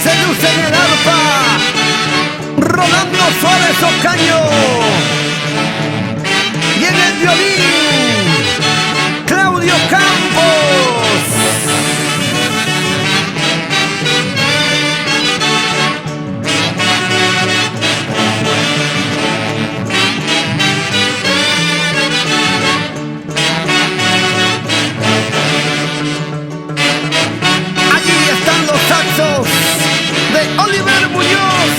Seduce en el arpa, Rolando Suárez Ocaño. Y en el violín, Claudio Campos. Allí están los saxos de Oliver Muñoz,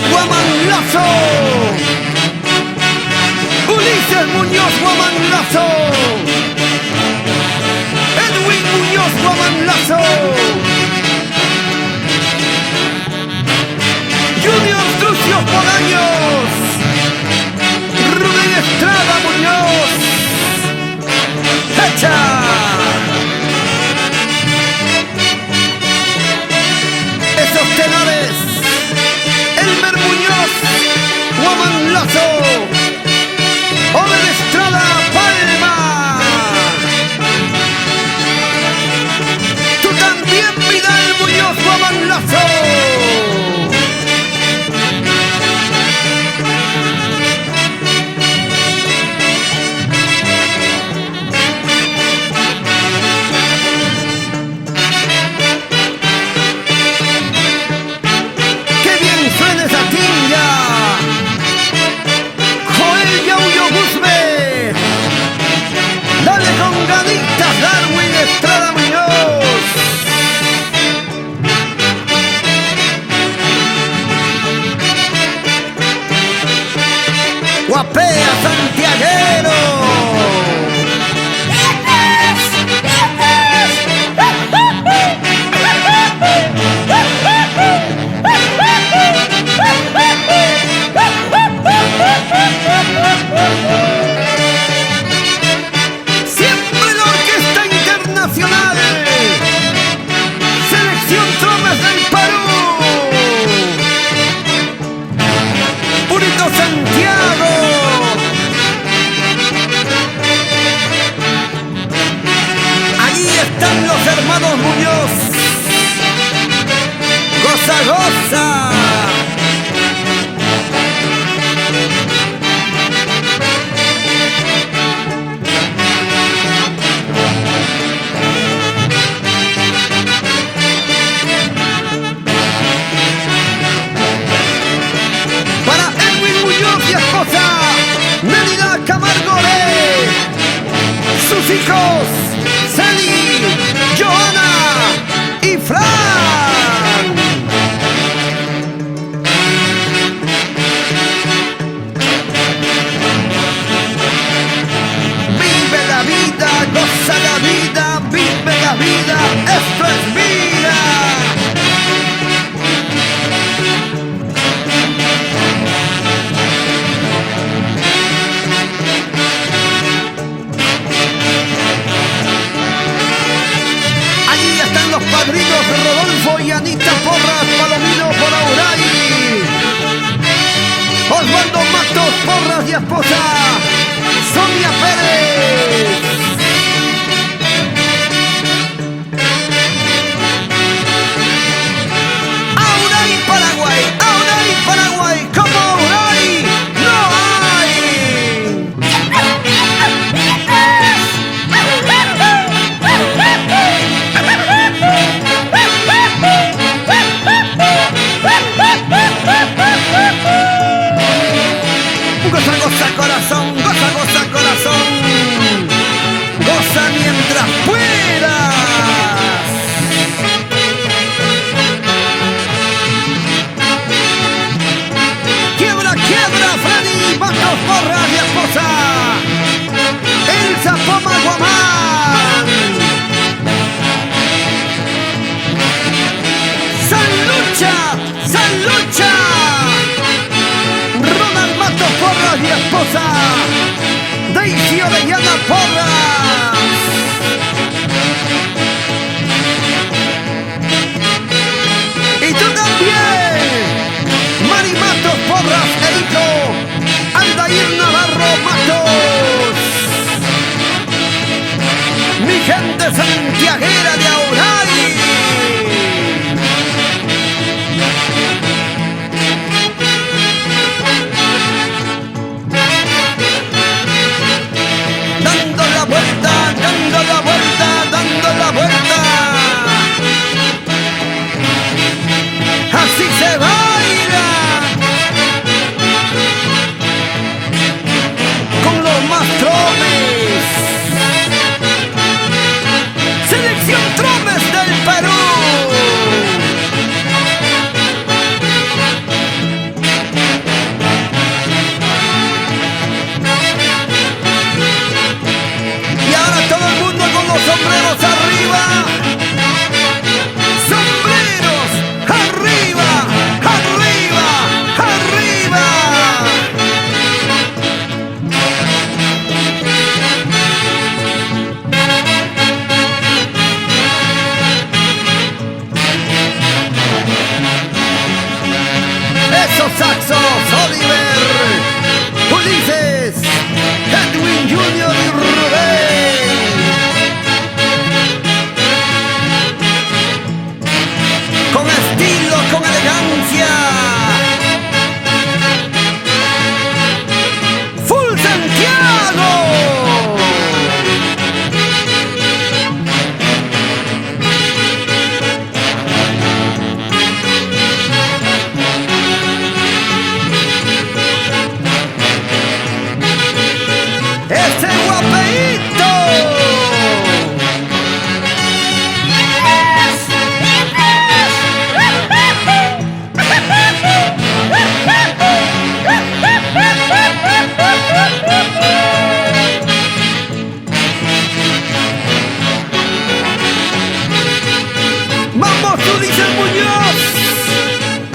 Guamán Lazo, Ulises Muñoz, Guamán Lazo, Edwin Muñoz, Guamán Lazo, Junior Trucios Bolaños, Rubén Estrada Muñoz, ¡hecha! Esos tenores, Elmer Muñoz, Guamán Lazo, Ober Estrada Palma. Tú también, Vidal Muñoz, Guamán Lazo. Guapea Santiaguero. Siempre la Orquesta Internacional, Selección Tropas del Perú, Purito Santiago. Allí están los hermanos Muñoz. Goza, goza. Para Edwin Muñoz y esposa Mérida Camargo Rey, sus hijos Celi, Johanna y Fran. Vive la vida, goza la vida, vive la vida, esto es vida. Allí están los padrinos Rodolfo y Anita Porras Palomino por Auray, Osvaldo Matos Porras y esposa Sonia Pérez. Auray, Paraguay, como Auray no hay. Goza, goza corazón, goza, goza corazón, goza mientras puedas. Quiebra, quiebra, Freddy, Matos Porras y esposa Elsa Poma Guamán. San Lucha, San Lucha. Ronald Matos Porras y esposa Daisy Orellana Porras. Y tú también, Mari Matos Porras e hijo Aldair Navarro Matos. esos saxos, Oliver, Ulises, Edwin Junior y Rubén. Con estilo, con elegancia. Full Santiago. ¡Ese guapeíto! ¡Vamos, Ulises Muñoz!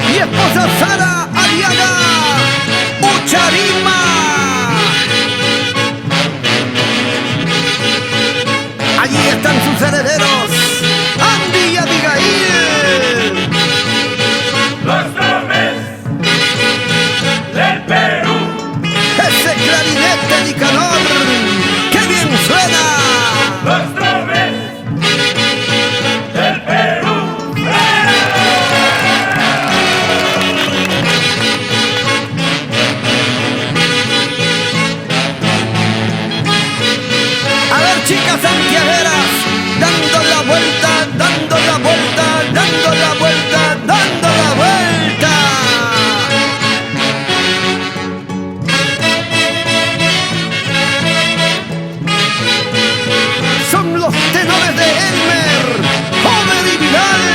Mi esposa Sara Aliaga Ucharima. Allí están sus herederos, Andy y Abigail. Los Dromes del Perú. Ese clarinete Nicanor, ¡qué bien suena! Los Dromes del Perú. A ver, chicas santiagueras, dando la vuelta, dando la vuelta, dando la vuelta, dando la vuelta. Son los tenores de Elmer, Homer y Vidal.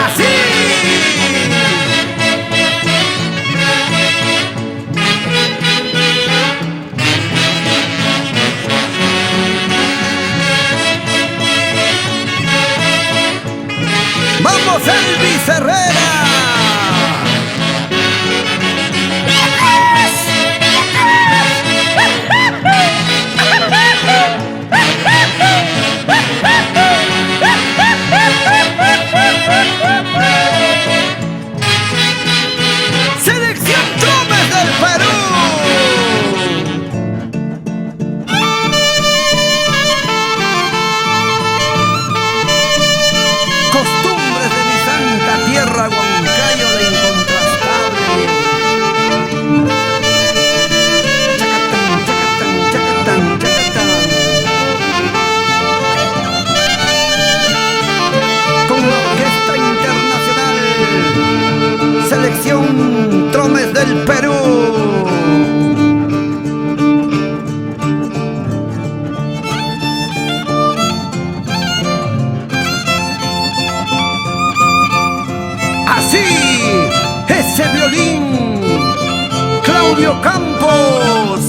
¡Así! ¡Vamos, Elvis Herrera! ¡Selección Tromes del Perú! Costumbres de mi santa tierra, Huancayo de incontrastable. Chacatán, chacatán, chacatán, chacatán. Con la Orquesta Internacional, Selección Tromes del Perú. Así, ese violín, Claudio Campos.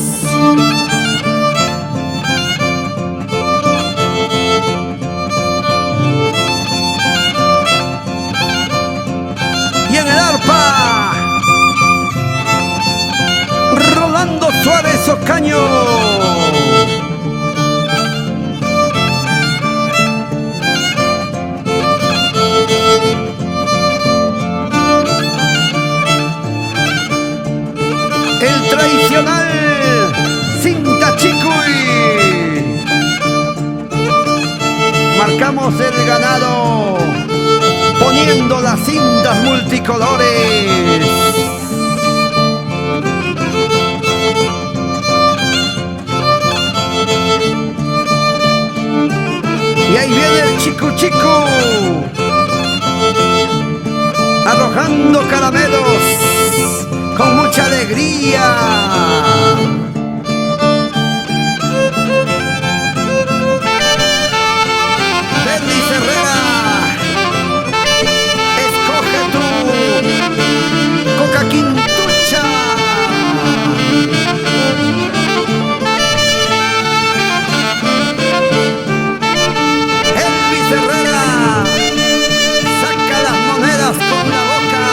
Y en el arpa, Rolando Suárez Ocaño. El tradicional Cinta Chicuy. Marcamos el ganado poniendo las cintas multicolores. Y ahí viene el Chicu Chicu, arrojando caramelos con mucha alegría. Denis Herrera, escoge tu Coca Quintucha. Elvis Herrera, saca las monedas con la boca.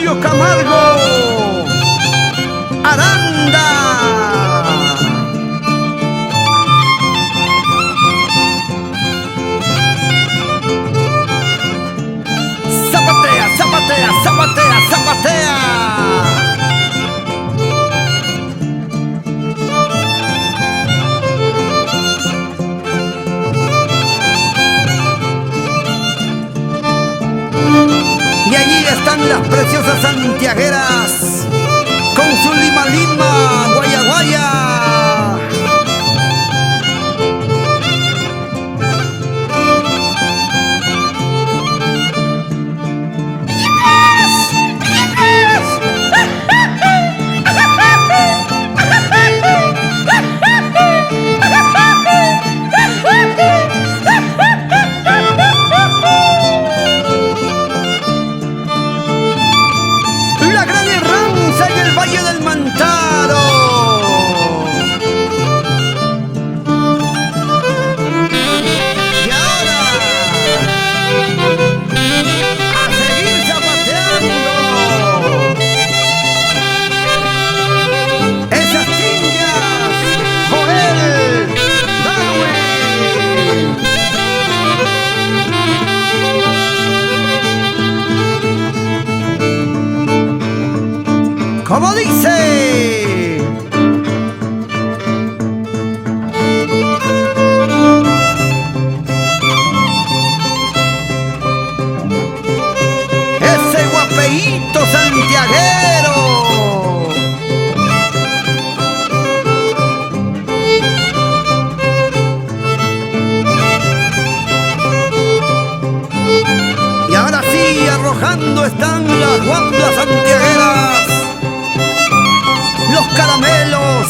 Mario Camargo, Aranda. Zapatea, zapatea, zapatea, zapatea. Y allí están las preciosas santiagueras con su lima lima, guaya guaya. La gran Herranza en el Valle del Mantaro. Y ahora a seguir zapateando esas tiñas, Joel, Darwin. Como dice, ese guapeíto santiaguero. Y ahora sí, arrojando están las guamblas santiagueras, los caramelos,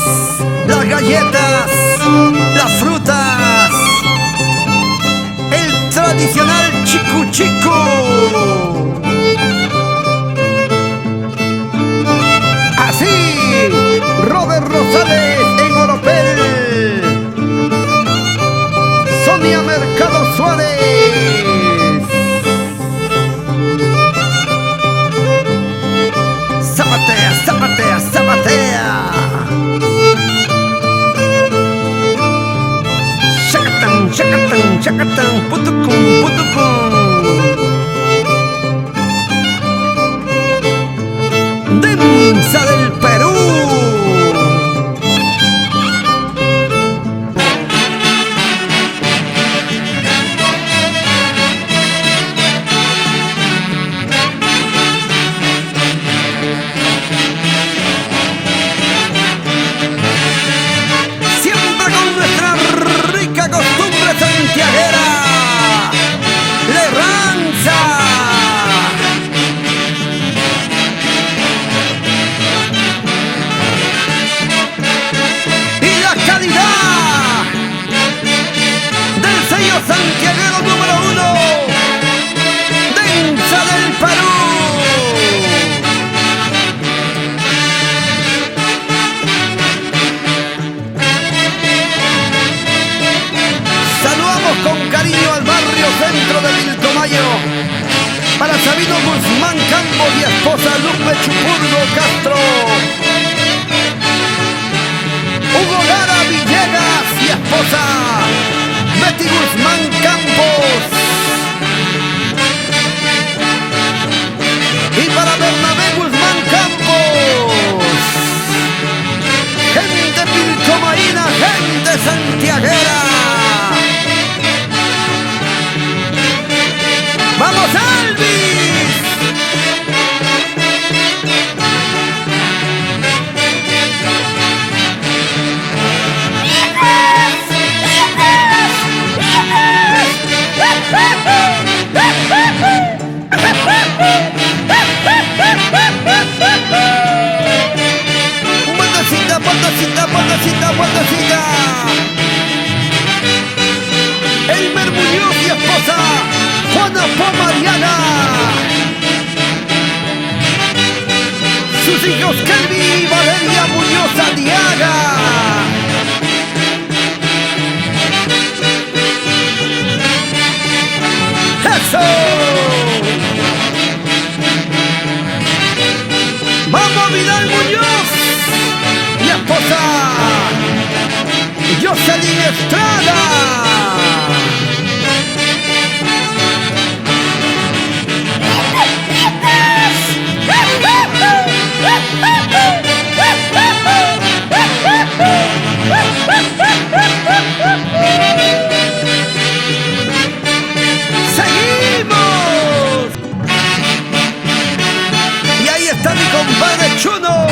las galletas, las frutas, el tradicional chicu chicu. Así, Robert Rosales en Oropel, Sonia Mercado Suárez. Zapatea, zapatea, zapatea. Chacatán, chacatán, chacatán, putucum, putucum. Danza del Perú. Siempre con nuestra rica costumbre santiaguera, la Herranza. Y la calidad del sello santiaguero número 1, Danza del Perú. Saludamos con cariño al barrio centro de Vilcomayo, para Sabino Guzmán Campos y esposa Lupe Chupurgo Castro, Hugo Lara Villegas y esposa Betty Guzmán Campos, y para Bernabé Guzmán Campos, gente pilcomaína, gente santiaguera. ¡Vamos, Elvis! Vueltecita, vueltecita, vueltecita, vueltecita. Elmer Muñoz y esposa Juana Pomariana. Sus hijos Kelvin y Valeria Muñoz Aliaga. ¡Eso! Pedro Vidal Muñoz y esposa Jocelyn Estrada. ¡Seguimos! Y ahí está mi compadre Chuno,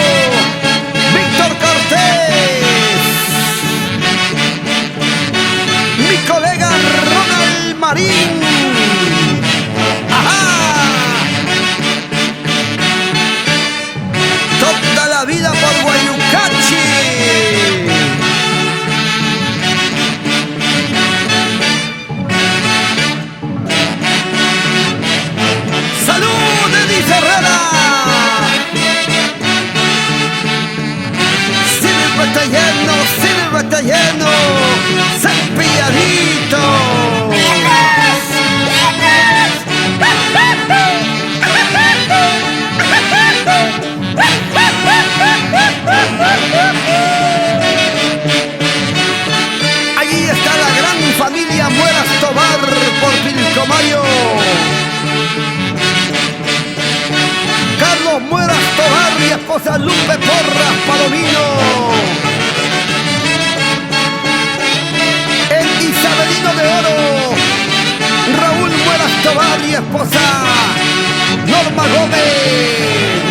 Víctor Cortés, mi colega Ronald Marín. ¡Ajá! Toda la vida por Guayucachi. ¡Salud, Denis Herrera! Sírvete lleno, cepilladito. Allí está la gran familia Muelas Tobar por Pilcomayo. Carlos Muelas Tobar y esposa Lupe Porras Palomino. El Isabelino de Oro, Raúl Muelas Tobar y esposa Norma Gómez.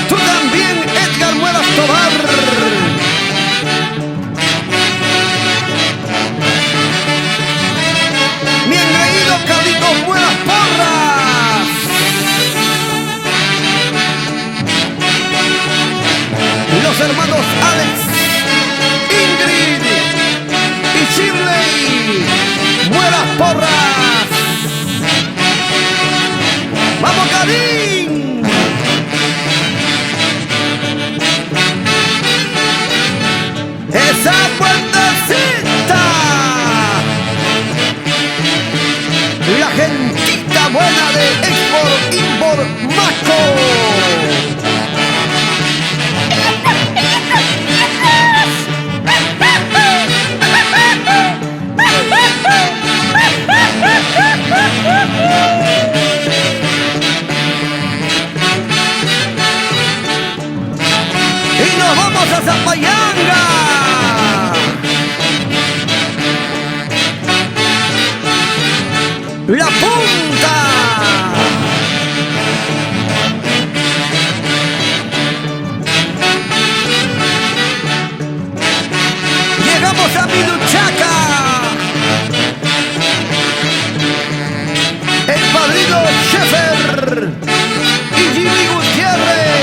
Tú también, Edgar Muelas Tobar. Mi engreído Carlitos Muelas Porras. Los hermanos Alex, Ingrid y Shirley Muelas Porras. ¡Vamos, Karim! ¡Esa puertecita! La gentita buena de Export Import Maco. Y nos vamos a Zapayanga. La Punta. Llegamos a Miluchaca. El padrino Schaefer y Jimmy Gutiérrez.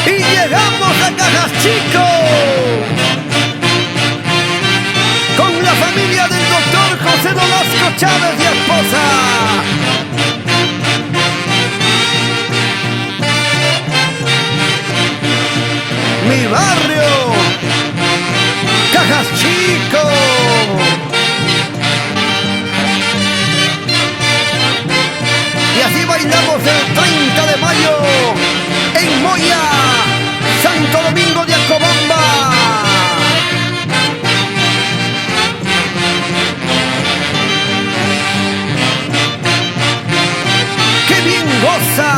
Y llegamos a Cajas Chico con la familia del doctor José Nolasco Chávez y esposa. Mi barrio, Cajas Chico. Y así bailamos el 30 de mayo en Moya, Santo Domingo de Acobamba. ¡Qué bien goza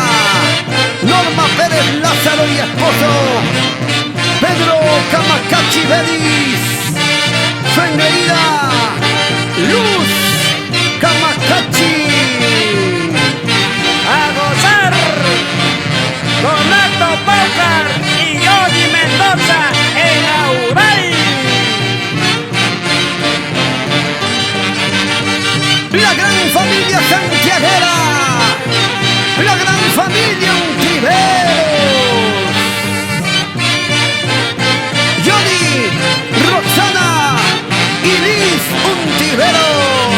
Norma Pérez Lázaro y esposo Pedro Camacachi Belis, su engreída Luz Camacachi. A gozar con Nato Pócar y Johnny Mendoza en Auray. La gran familia santiaguera, la gran familia Ontiveros. Johnny, Roxana y Liz Ontiveros.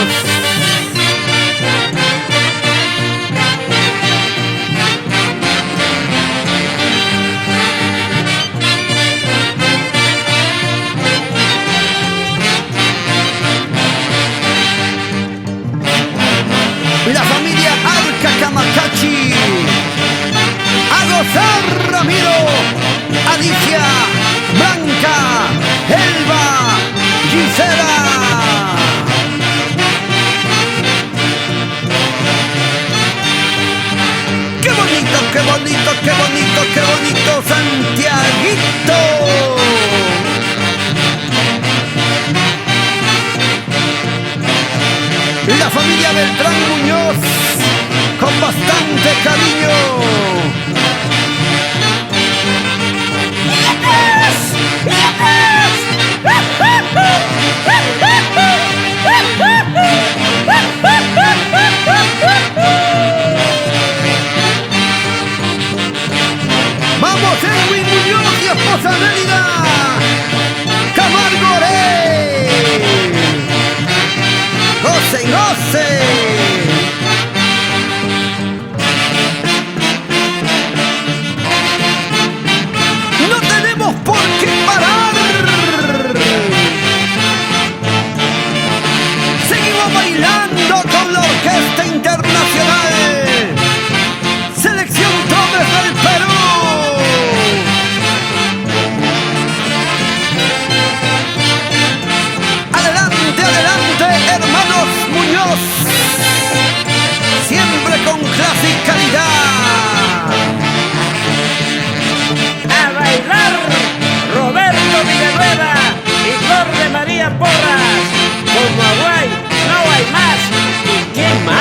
Ramiro, Alicia, Blanca, Elba, Gisela. ¡Qué bonito, qué bonito, qué bonito, qué bonito, Santiaguito! La familia Beltrán Muñoz, con bastante cariño. ¡Vamos, Edwin Muñoz y esposa Nélida! ¡Camargo Rey! ¡Goce, goce! ¡No tenemos por qué parar! ¡Seguimos bailando con la Orquesta Internacional! ¡Selección Trovers del Perú! ¡Adelante, adelante, hermanos Muñoz! ¡Siempre con clase y calidad! A bailar Roberto Villanueva y Flor de María Porras. Como Aguay no hay más. ¿Y quién más?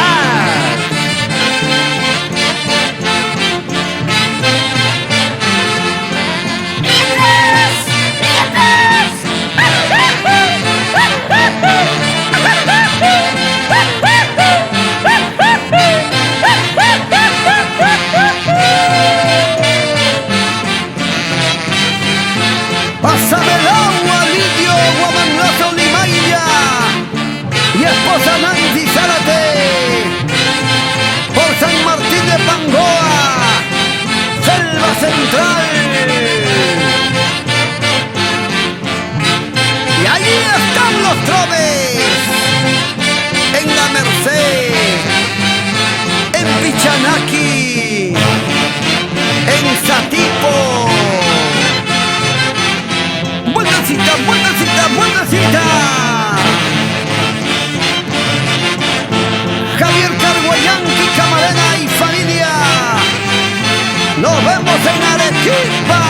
Pásame el agua, Lidio, Guamanglazo, Limailla y esposa Nancy Zárate por San Martín de Pangoa, Selva Central. Y ahí están los Trovers, en la Merced, en Pichanaki, en Satipo. ¡Vueltacita, vueltacita, vueltacita! Javier Carguayanqui, Camarena y familia. Nos vemos en Arequipa.